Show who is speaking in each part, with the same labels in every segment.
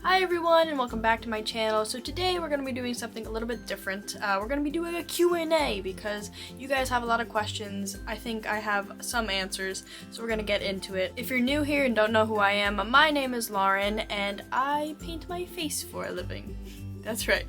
Speaker 1: Hi everyone and welcome back to my channel. So today we're going to be doing something a little bit different. We're going to be doing a Q&A because you guys have a lot of questions. I think I have some answers, so we're going to get into it. If you're new here and don't know who I am, my name is Lauren and I paint my face for a living. That's right.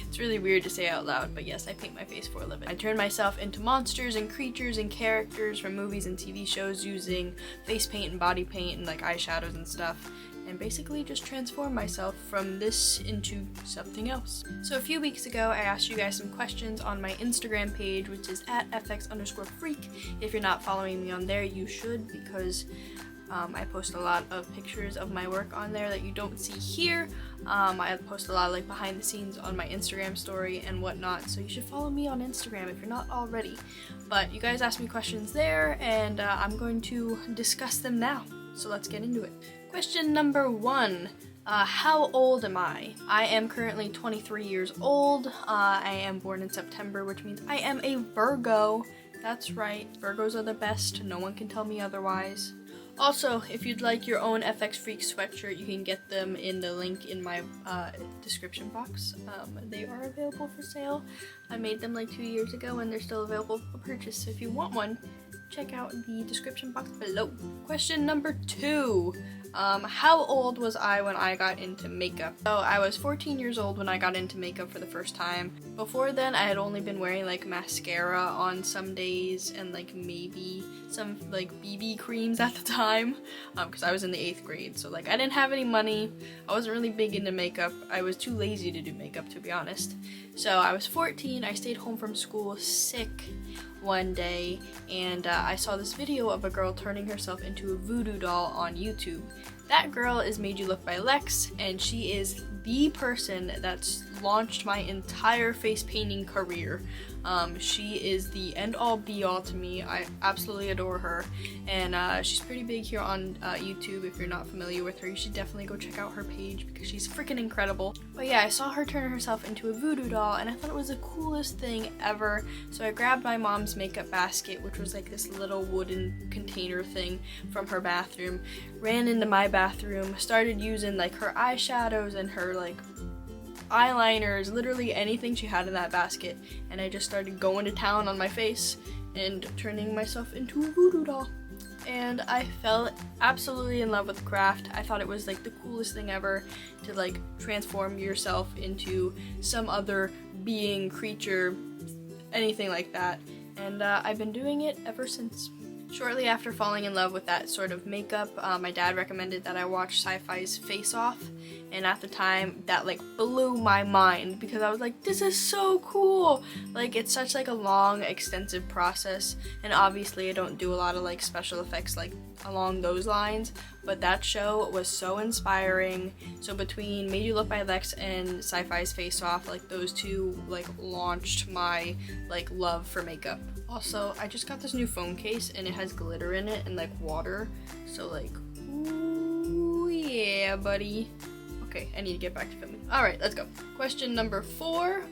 Speaker 1: It's really weird to say out loud, but yes, I paint my face for a living. I turn myself into monsters and creatures and characters from movies and TV shows using face paint and body paint and like eyeshadows and stuff, and basically just transform myself from this into something else. So a few weeks ago, I asked you guys some questions on my Instagram page, which is at fx_freak. If you're not following me on there, you should, because I post a lot of pictures of my work on there that you don't see here. I post a lot of like behind the scenes on my Instagram story and whatnot, so you should follow me on Instagram if you're not already. But you guys asked me questions there, and I'm going to discuss them now. So let's get into it. Question number 1. How old am I? I am currently 23 years old. I am born in September, which means I am a Virgo. That's right, Virgos are the best. No one can tell me otherwise. Also, if you'd like your own FX Freak sweatshirt, you can get them in the link in my description box. They are available for sale. I made them like 2 years ago and they're still available for purchase. So if you want one, check out the description box below. Question number 2. How old was I when I got into makeup? So I was 14 years old when I got into makeup for the first time. Before then, I had only been wearing like mascara on some days and like maybe some like BB creams at the time, because I was in the 8th grade. So like I didn't have any money. I wasn't really big into makeup. I was too lazy to do makeup, to be honest. So I was 14. I stayed home from school sick one day, and I saw this video of a girl turning herself into a voodoo doll on YouTube. That girl is Made You Look by Lex, and she is the person that's launched my entire face painting career. She is the end-all be-all to me. I absolutely adore her, and she's pretty big here on YouTube. If you're not familiar with her, you should definitely go check out her page because she's freaking incredible. But yeah, I saw her turn herself into a voodoo doll, and I thought it was the coolest thing ever. So I grabbed my mom's makeup basket, which was like this little wooden container thing from her bathroom, ran into my bathroom, started using like her eyeshadows and her like eyeliners, literally anything she had in that basket, and I just started going to town on my face and turning myself into a voodoo doll. And I fell absolutely in love with the craft. I thought it was like the coolest thing ever to like transform yourself into some other being, creature, anything like that. And I've been doing it ever since. Shortly after falling in love with that sort of makeup, my dad recommended that I watch Sci-Fi's Face Off, and at the time that like blew my mind because I was like, this is so cool. Like, it's such like a long, extensive process, and obviously I don't do a lot of like special effects like along those lines, but that show was so inspiring. So between Made You Look by Lex and Sci-Fi's Face Off, like those two like launched my like love for makeup. Also, I just got this new phone case and it has glitter in it and like water, so like, ooh yeah buddy. Okay, I need to get back to filming. Alright, let's go. Question number 4.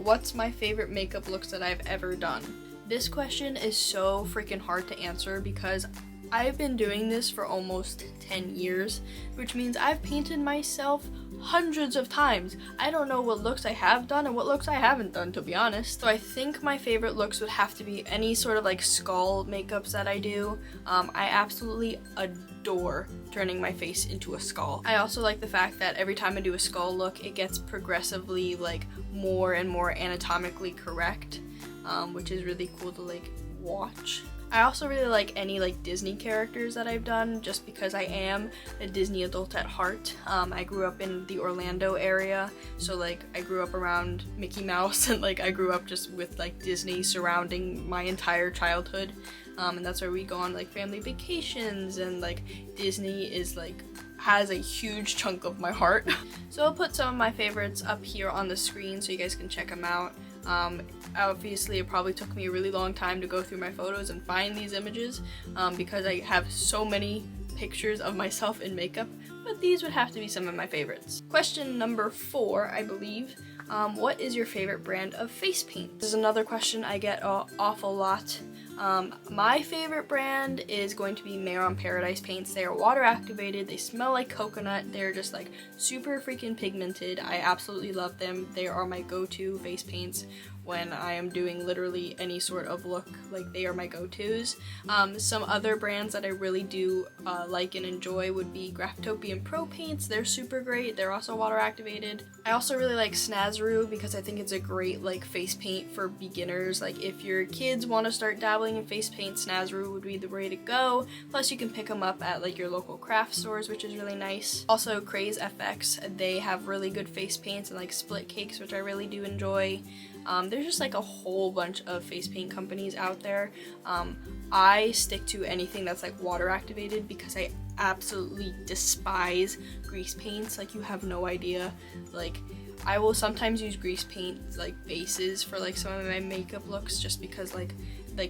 Speaker 1: What's my favorite makeup looks that I've ever done? This question is so freaking hard to answer because I've been doing this for almost 10 years, which means I've painted myself hundreds of times. I don't know what looks I have done and what looks I haven't done, to be honest. So I think my favorite looks would have to be any sort of like skull makeups that I do. I absolutely adore turning my face into a skull. I also like the fact that every time I do a skull look, it gets progressively like more and more anatomically correct, which is really cool to like watch. I also really like any like Disney characters that I've done, just because I am a Disney adult at heart. I grew up in the Orlando area, so like I grew up around Mickey Mouse and like I grew up just with like Disney surrounding my entire childhood, and that's where we go on like family vacations, and like Disney is like has a huge chunk of my heart. So I'll put some of my favorites up here on the screen so you guys can check them out. Obviously it probably took me a really long time to go through my photos and find these images, because I have so many pictures of myself in makeup, but these would have to be some of my favorites. Question number 4, I believe. What is your favorite brand of face paint? This is another question I get an awful lot. My favorite brand is going to be Mare on Paradise paints. They are water activated, they smell like coconut, they're just like super freaking pigmented. I absolutely love them. They are my go-to face paints when I am doing literally any sort of look. Like, they are my go-tos. Some other brands that I really do like and enjoy would be Graftopian Pro paints. They're super great. They're also water activated. I also really like sooooo because I think it's a great like face paint for beginners. Like, if your kids want to start dabbling in face paint, sooooo would be the way to go. Plus you can pick them up at like your local craft stores, which is really nice. Also Craze FX, they have really good face paints and like split cakes, which I really do enjoy. There's just like a whole bunch of face paint companies out there. I stick to anything that's like water activated because I absolutely despise grease paints. Like, you have no idea. Like, I will sometimes use grease paint like bases for like some of my makeup looks just because like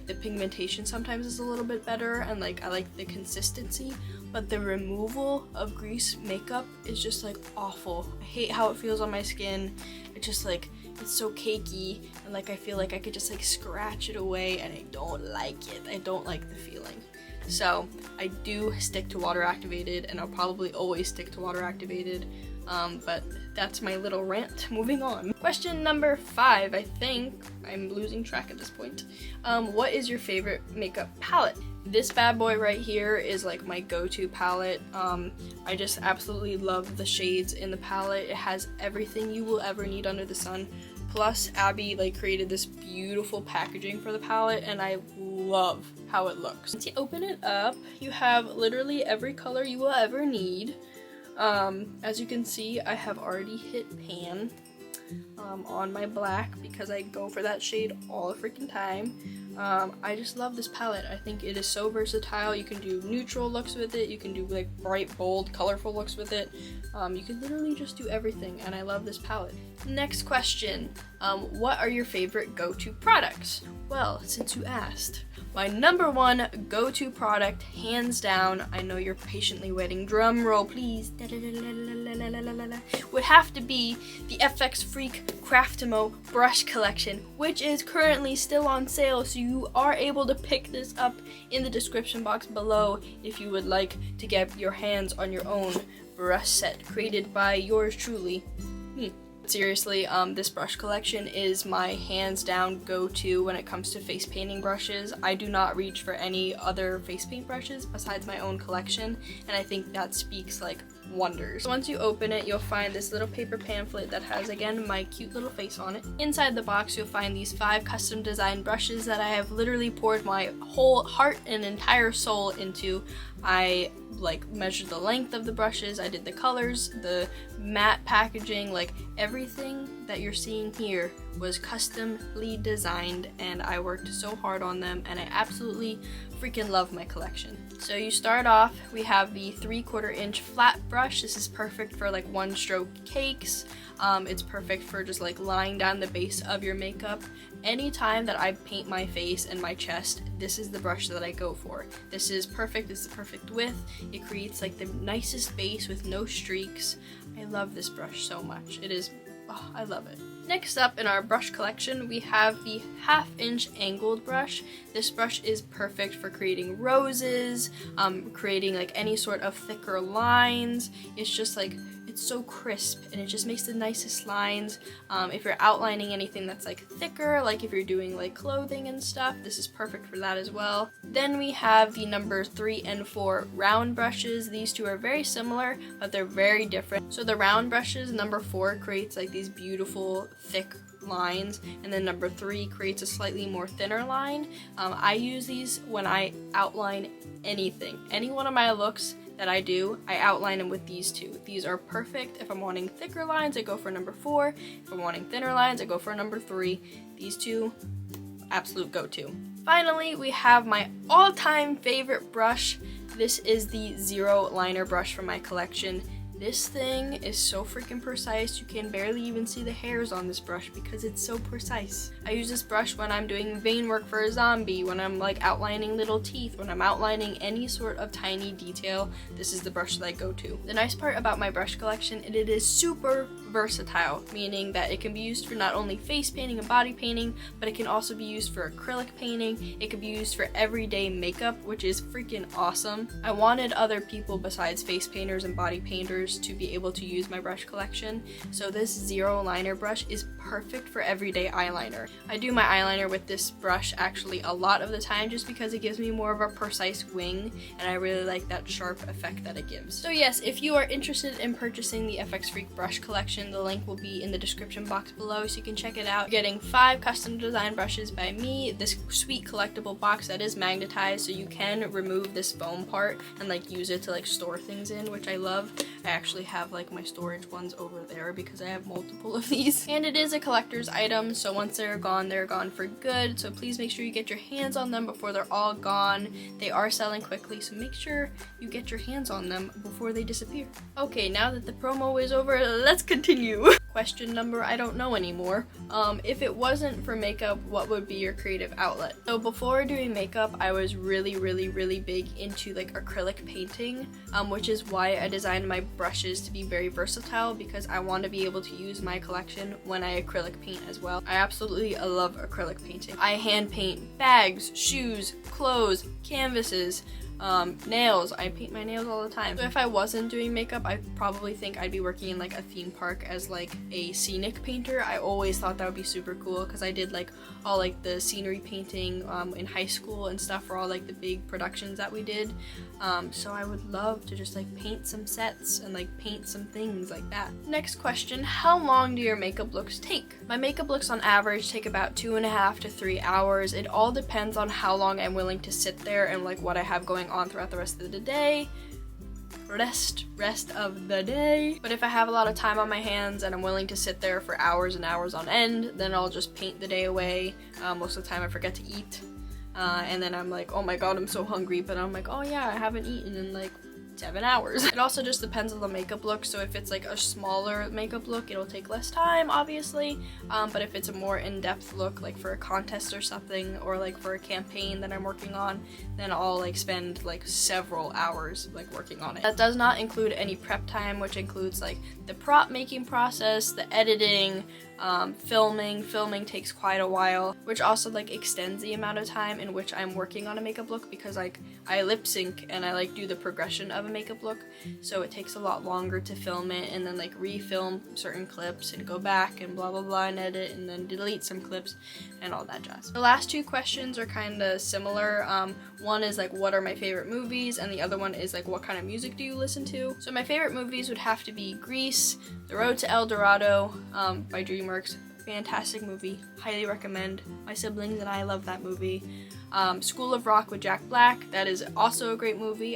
Speaker 1: the pigmentation sometimes is a little bit better and like I like the consistency, but the removal of grease makeup is just like awful. I hate how it feels on my skin. It's just like, it's so cakey and like I feel like I could just like scratch it away and I don't like it. I don't like the feeling. So I do stick to water activated and I'll probably always stick to water activated. But that's my little rant. Moving on. Question number 5, I think. I'm losing track at this point. What is your favorite makeup palette? This bad boy right here is like my go-to palette. I just absolutely love the shades in the palette. It has everything you will ever need under the sun. Plus, Abby like created this beautiful packaging for the palette and I love how it looks. Once you open it up, you have literally every color you will ever need. As you can see, I have already hit pan on my black because I go for that shade all the freaking time. I just love this palette. I think it is so versatile. You can do neutral looks with it, you can do like bright, bold, colorful looks with it. You can literally just do everything and I love this palette. Next question, what are your favorite go-to products? Well, since you asked, my number one go-to product, hands down, I know you're patiently waiting, drum roll please, would have to be the FX Freak Craftimo brush collection, which is currently still on sale, so you are able to pick this up in the description box below if you would like to get your hands on your own brush set created by yours truly, me. Seriously, this brush collection is my hands down go-to when it comes to face painting brushes. I do not reach for any other face paint brushes besides my own collection, and I think that speaks like wonders. Once you open it, you'll find this little paper pamphlet that has, again, my cute little face on it. Inside the box, you'll find these 5 custom designed brushes that I have literally poured my whole heart and entire soul into. I like measured the length of the brushes, I did the colors, the matte packaging, like everything that you're seeing here was customly designed and I worked so hard on them and I absolutely freaking love my collection. So you start off, we have the 3/4 inch flat brush. This is perfect for like one stroke cakes. It's perfect for just like lying down the base of your makeup. Anytime that I paint my face and my chest, this is the brush that I go for. This is perfect, it's the perfect width. It creates like the nicest base with no streaks. I love this brush so much. It is, oh, I love it. Next up in our brush collection, we have the 1/2 inch angled brush. This brush is perfect for creating roses, creating like any sort of thicker lines. It's just like, it's so crisp and it just makes the nicest lines. If you're outlining anything that's like thicker, like if you're doing like clothing and stuff, this is perfect for that as well. Then we have the number 3 and 4 round brushes. These two are very similar, but they're very different. So the round brushes, number 4 creates like these beautiful thick lines, and then number 3 creates a slightly more thinner line. I use these when I outline anything. Any one of my looks that I do, I outline them with these two. These are perfect. If I'm wanting thicker lines, I go for number 4. If I'm wanting thinner lines, I go for number 3. These two, absolute go-to. Finally, we have my all-time favorite brush. This is the Zero Liner brush from my collection. This thing is so freaking precise, you can barely even see the hairs on this brush because it's so precise. I use this brush when I'm doing vein work for a zombie, when I'm like outlining little teeth, when I'm outlining any sort of tiny detail. This is the brush that I go to. The nice part about my brush collection, it is super versatile, meaning that it can be used for not only face painting and body painting, but it can also be used for acrylic painting. It could be used for everyday makeup, which is freaking awesome. I wanted other people besides face painters and body painters to be able to use my brush collection, so this zero liner brush is perfect for everyday eyeliner. I do my eyeliner with this brush actually a lot of the time just because it gives me more of a precise wing, and I really like that sharp effect that it gives. So yes, if you are interested in purchasing the FX Freak brush collection, the link will be in the description box below so you can check it out. You're getting 5 custom design brushes by me, this sweet collectible box that is magnetized so you can remove this foam part and like use it to like store things in, which I love. I actually have like my storage ones over there because I have multiple of these. And it is a collector's item, so once they're gone for good, so please make sure you get your hands on them before they're all gone. They are selling quickly, so make sure you get your hands on them before they disappear. Okay, now that the promo is over, let's continue. Question number I don't know anymore. If it wasn't for makeup, what would be your creative outlet? So before doing makeup, I was really big into like acrylic painting, which is why I designed my brushes to be very versatile, because I want to be able to use my collection when I acrylic paint as well. I absolutely love acrylic painting. I hand paint bags, shoes, clothes, canvases, nails. I paint my nails all the time. So if I wasn't doing makeup, I probably think I'd be working in like a theme park as like a scenic painter. I always thought that would be super cool because I did like all like the scenery painting in high school and stuff for all like the big productions that we did. So I would love to just like paint some sets and like paint some things like that. Next question, how long do your makeup looks take? My makeup looks on average take about 2.5 to 3 hours. It all depends on how long I'm willing to sit there and like what I have going on throughout the rest of the day. Rest of the day. But if I have a lot of time on my hands and I'm willing to sit there for hours and hours on end, then I'll just paint the day away. Most of the time I forget to eat. And then I'm like, oh my god, I'm so hungry, but I'm like, oh yeah, I haven't eaten in like 7 hours. It also just depends on the makeup look, so if it's like a smaller makeup look, it'll take less time, obviously, but if it's a more in-depth look, like for a contest or something, or like for a campaign that I'm working on, then I'll like spend like several hours like working on it. That does not include any prep time, which includes like the prop making process, the editing, filming takes quite a while, which also like extends the amount of time in which I'm working on a makeup look, because like I lip sync and I like do the progression of a makeup look, so it takes a lot longer to film it and then like refilm certain clips and go back and blah blah blah and edit and then delete some clips and all that jazz. The last 2 questions are kind of similar. One is like, what are my favorite movies, and the other one is like, what kind of music do you listen to? So my favorite movies would have to be Grease, The Road to El Dorado by DreamWorks. Fantastic movie, highly recommend. My siblings and I love that movie. School of Rock with Jack Black, that is also a great movie.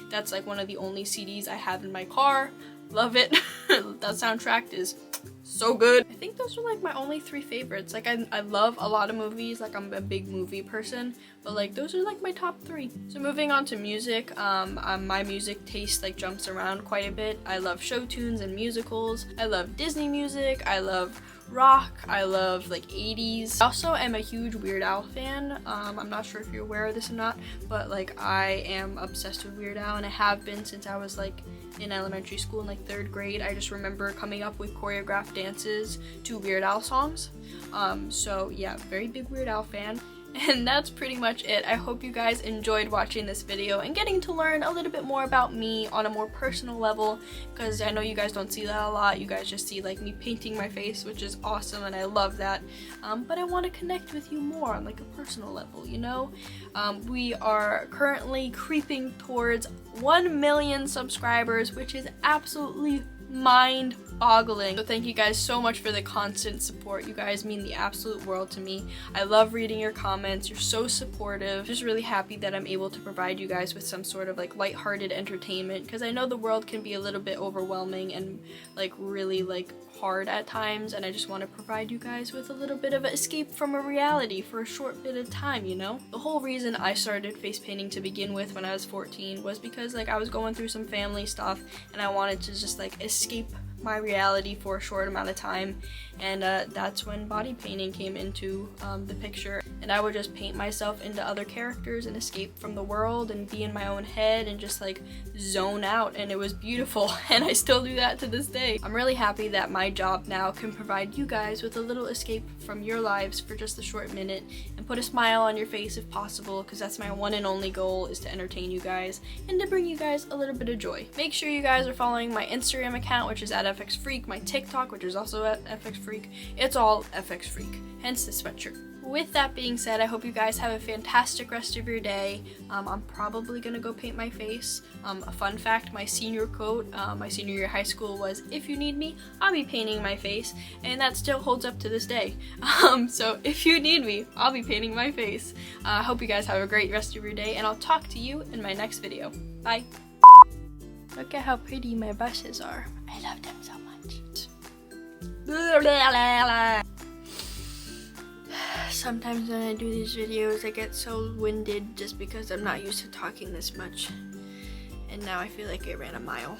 Speaker 1: That's like one of the only CDs I have in my car. Love it. That soundtrack is so good. I think those are like my only 3 favorites. Like I love a lot of movies, like I'm a big movie person, but like those are like my top 3. So moving on to music, my music taste like jumps around quite a bit. I love show tunes and musicals. I love Disney music. I love rock. I love like 80s. I also am a huge Weird Al fan. I'm not sure if you're aware of this or not, but like I am obsessed with Weird Al, and I have been since I was like in elementary school in like 3rd grade. I just remember coming up with choreographed dances to Weird Al songs. So yeah, very big Weird Al fan. And that's pretty much it. I hope you guys enjoyed watching this video and getting to learn a little bit more about me on a more personal level, because I know you guys don't see that a lot. You guys just see like me painting my face, which is awesome and I love that. But I want to connect with you more on like a personal level, you know? We are currently creeping towards 1 million subscribers, which is absolutely mind-boggling. So thank you guys so much for the constant support. You guys mean the absolute world to me. I love reading your comments. You're so supportive. Just really happy that I'm able to provide you guys with some sort of like lighthearted entertainment, because I know the world can be a little bit overwhelming and like really like hard at times, and I just want to provide you guys with a little bit of an escape from a reality for a short bit of time, you know? The whole reason I started face painting to begin with when I was 14 was because like I was going through some family stuff and I wanted to just like escape my reality for a short amount of time, and that's when body painting came into the picture. And I would just paint myself into other characters and escape from the world and be in my own head and just like zone out, and it was beautiful. And I still do that to this day. I'm really happy that my job now can provide you guys with a little escape from your lives for just a short minute and put a smile on your face if possible, because that's my one and only goal, is to entertain you guys and to bring you guys a little bit of joy. Make sure you guys are following my Instagram account, which is at FXFreak, my TikTok, which is also at FXFreak. It's all FXFreak, hence the sweatshirt. With that being said, I hope you guys have a fantastic rest of your day. I'm probably gonna go paint my face. A fun fact, my senior quote, my senior year of high school was, "If you need me, I'll be painting my face," and that still holds up to this day. So if you need me, I'll be painting my face. I hope you guys have a great rest of your day, and I'll talk to you in my next video. Bye. Look at how pretty my brushes are. I love them so much. Sometimes when I do these videos, I get so winded just because I'm not used to talking this much. And now I feel like I ran a mile.